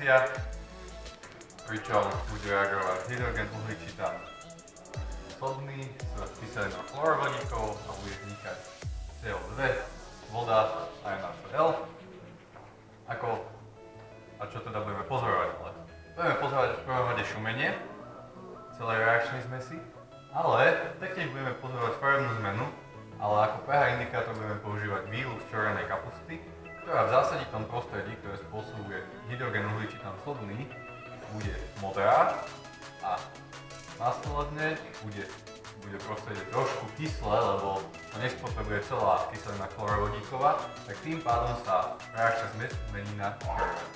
reakcia, pričom bude reagovať hydrogen uhličitán sodný s kyselinou chlorovodíkov a bude vznikať CO2, voda a NaCl. A čo teda budeme pozorovať? Budeme pozorovať v prvom rade šumenie celej reakčnej zmesi, ale taktiež budeme pozorovať farebnú zmenu, ale ako pH indikátor budeme používať výluch z červenej kapusty, ktorá v zásaditom prostredí, ktoré spôsobuje hydrogen uhličitán sodný, bude modrá a následne bude prostredie trošku kyslé, lebo to nespotrebuje celá kyselina chlorovodíková, tak tým pádom sa reakčná zmes zmení na červenú.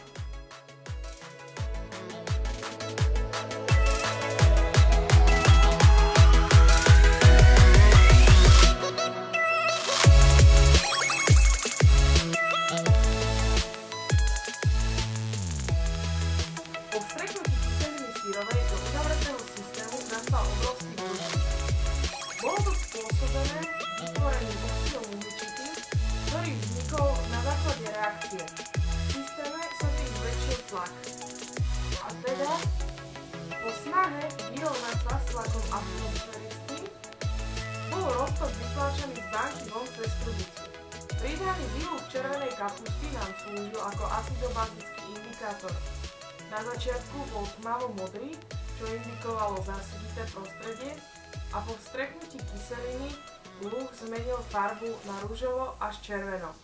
Po vstreknutí kyseliny sírovej do uzavretého systému nastal obrovský prúšvih. Bolo to spôsobené vytvorením oxidu uhličitý, ktorý vznikol na základe reakcie. V systéme sa tým zväčšil tlak. A teda, po snahe vyrovnať sa s tlakom atmosférickým, bol roztok vytlačený z banky von cez trubicu. Pridaný výluch červenej kapusty nám slúžil ako acidobazický indikátor. Na začiatku bol tmavo-modrý, čo indikovalo zásadité prostredie, a po vstreknutí kyseliny luh zmenil farbu na ružovo až červeno.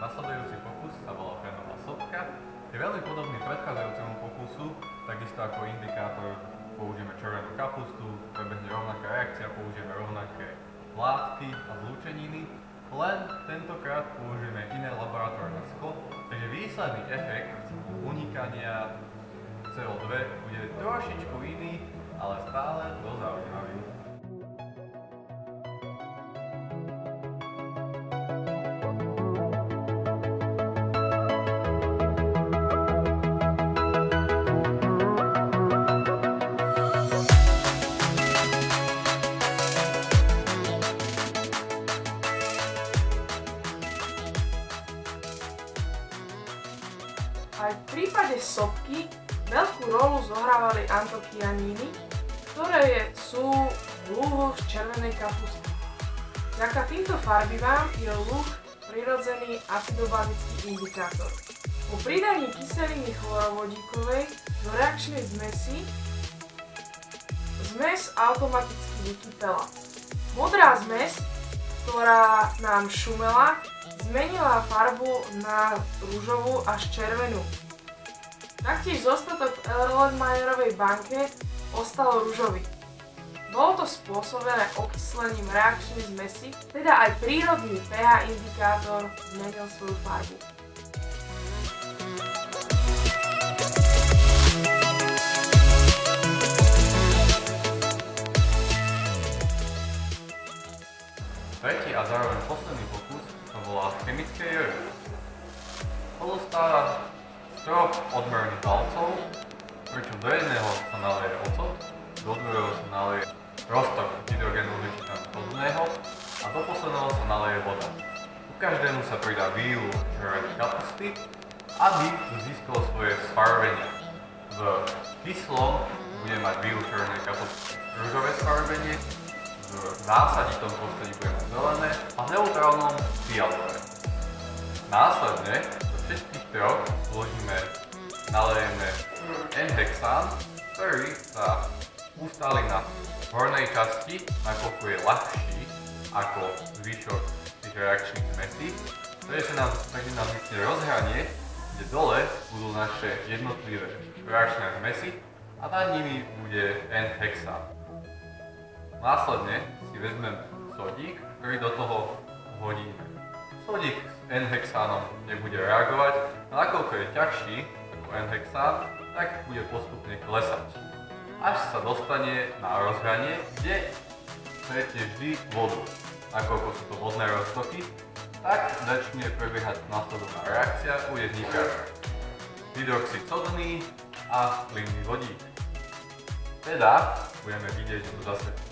Nasledujúci pokus sa volá Frenová sopka. Je veľmi podobný predchádzajúcemu pokusu, takisto ako indikátor použijeme červenú kapustu, prebehne rovnaká reakcia, použijeme rovnaké látky a zlúčeniny, len tentokrát použijeme iné laboratórne sklo, takže výsledný efekt unikania CO2 bude trošičku iný, ale stále dosť zaujímavý. Aj v prípade sopky veľkú rolu zohrávali antokyaníny, ktoré sú v luhoch z červenej kapusty. Vďaka týmto farbivám je luh prirodzený acidobazický indikátor. Po pridaní kyseliny chlorovodíkovej do reakčnej zmesi zmes automaticky vykypela. Modrá zmes, ktorá nám šumela, zmenila farbu na ružovú až červenú. Taktiež zostatok v Erlenmeyerovej banke ostal ružový. Bolo to spôsobené okyslením reakčnej zmesi, teda aj prírodný pH indikátor zmenil svoju farbu. Tretí a zároveň posledný pokus sa volá chemické jojo. Pozostáva z troch odmerných valcov, pričom do jedného sa naleje ocot, do druhého sa naleje roztok hydrogenu uhličitán sodného a do posledného sa naleje voda. Ku každému sa pridá výluch červenej kapusty, aby získalo svoje sfarbenie. V kyslom bude mať výluch červenej kapusty ružové sfarbenie, v násaditom prostredí bude mať zelené a v neutrálnom fialové. Následne do všetkých troch nalejeme N-hexán, ktorý sa ustáli na hornej časti, nakoľko je ľahší ako zvyšok tých reakčných zmesí. Takže nám vznikne rozhranie, kde dole budú naše jednotlivé reakčné zmesy a nad nimi bude N-hexán. Následne si vezmeme sodík, ktorý do toho hodíme. Sodík s N-hexánom nebude reagovať, a nakoľko je ťažší ako N-hexán, tak bude postupne klesať. Až sa dostane na rozhranie, kde stretne vždy vodu. Nakoľko sú to vodné roztoky, tak začne prebiehať následovná reakcia, bude vznikať hydroxid sodný a plynný vodík. Teda budeme vidieť, že to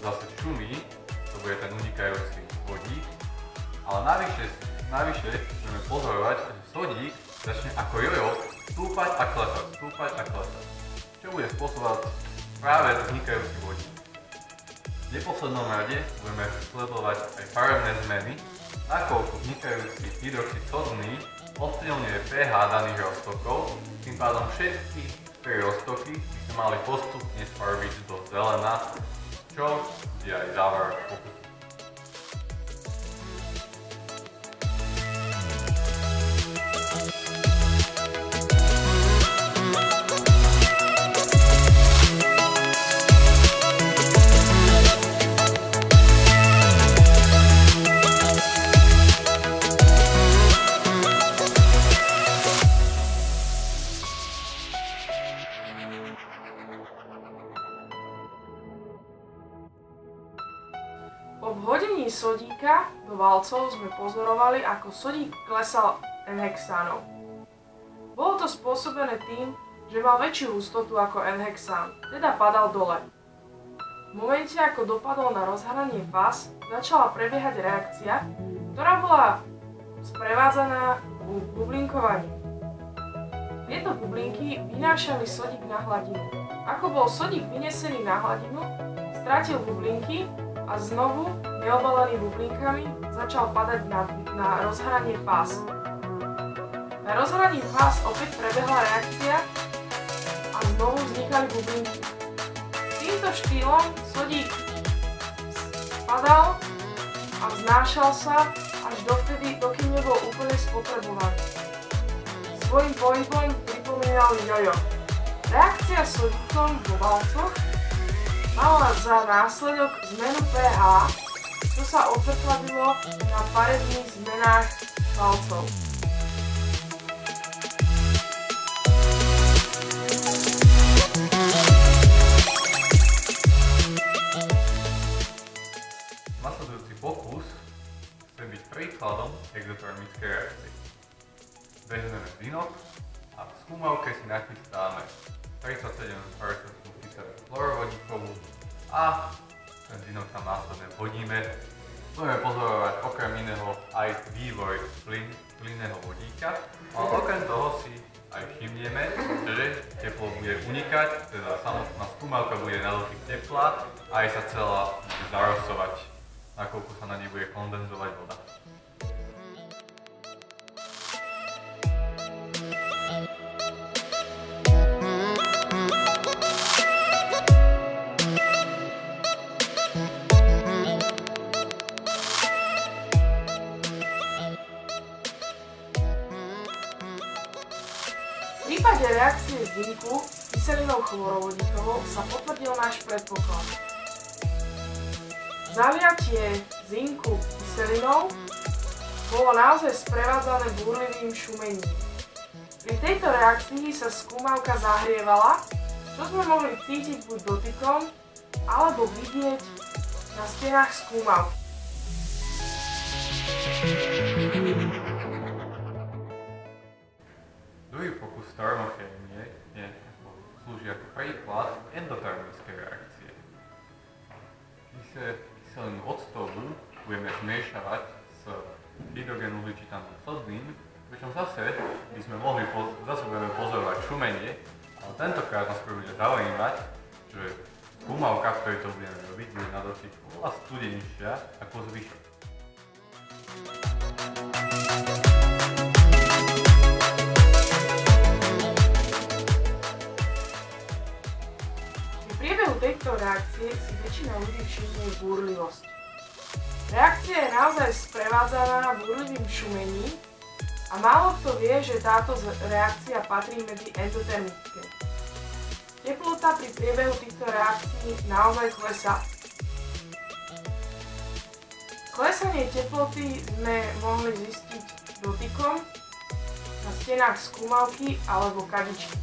zase šumí, to bude ten unikajúci vodík, Ale navyše budeme pozorovať, že sodík začne ako jojo stúpať a klesať, čo bude spôsobovať práve vznikajúci vodík. V neposlednom rade budeme sledovať aj farebné zmeny, nakoľko vznikajúci hydroxid sodný odsilňuje pH daných roztokov, tým pádom všetky 3 roztoky by sa mali postupne sfarbiť do zelená, čo je aj záver pokusu. Po vhodení sodíka do valcov sme pozorovali, ako sodík klesal N-hexánov. Bolo to spôsobené tým, že mal väčšiu hustotu ako N-hexán, teda padal dole. V momente, ako dopadol na rozhranie fáz, začala prebiehať reakcia, ktorá bola sprevádzaná bublinkovaním. Tieto bublinky vynášali sodík na hladinu. Ako bol sodík vynesený na hladinu, stratil bublinky a znovu, neobalený bublinkami, začal padať na rozhranie fáz. Na rozhraní fáz opäť prebehla reakcia a znovu vznikali bublinky. Týmto štýlom sodík spadal a vznášal sa až dovtedy, dokým nebol úplne spotrebovaný. Svojím pohybom pripomínal jojo. Reakcia s sodíkom vo valcoch mala za následok zmenu pH, čo sa odzrkadlilo na farebných zmenách valcov. Nasledujúci pokus chce byť príkladom exotermickej reakcie. Vezmeme zinok a v skúmavke si nachystáme 37% kyselinu chlorovodíkovú a ten zinok tam následne vhodíme. Budeme pozorovať okrem iného aj vývoj plynného vodíka, ale okrem toho si aj všimneme, že teplo bude unikať, teda samotná skúmavka bude na dotyk tepla a aj sa celá bude zarosovať, nakoľko sa na nej bude kondenzovať voda. V prípade reakcie zinku s kyselinou chlorovodíkovou sa potvrdil náš predpoklad. Zaliatie zinku kyselinou bolo naozaj sprevádzané búrlivým šumením. Pri tejto reakcii sa skúmavka zahrievala, čo sme mohli cítiť buď dotykom, alebo vidieť na stenách skúmavky. Druhý pokus termochémie slúži ako príklad endotermickej reakcie. Kyselinu octovú budeme zmiešavať s hydrogenuhličitánnym sodným, pričom zase budeme pozorovať šumenie, ale tentokrát nás bude zaujímať, že skúmavka, v ktorej to budeme robiť, bude na dotyk oveľa studenejšia ako zvyšok. V priebehu tejto reakcie si väčšina ľudí všimne búrlivosť. Reakcia je naozaj sprevádzaná búrlivým šumením a málo kto vie, že táto reakcia patrí medzi endotermické. Teplota pri priebehu týchto reakcií naozaj klesá. Klesanie teploty sme mohli zistiť dotykom na stenách skúmavky alebo kadičky.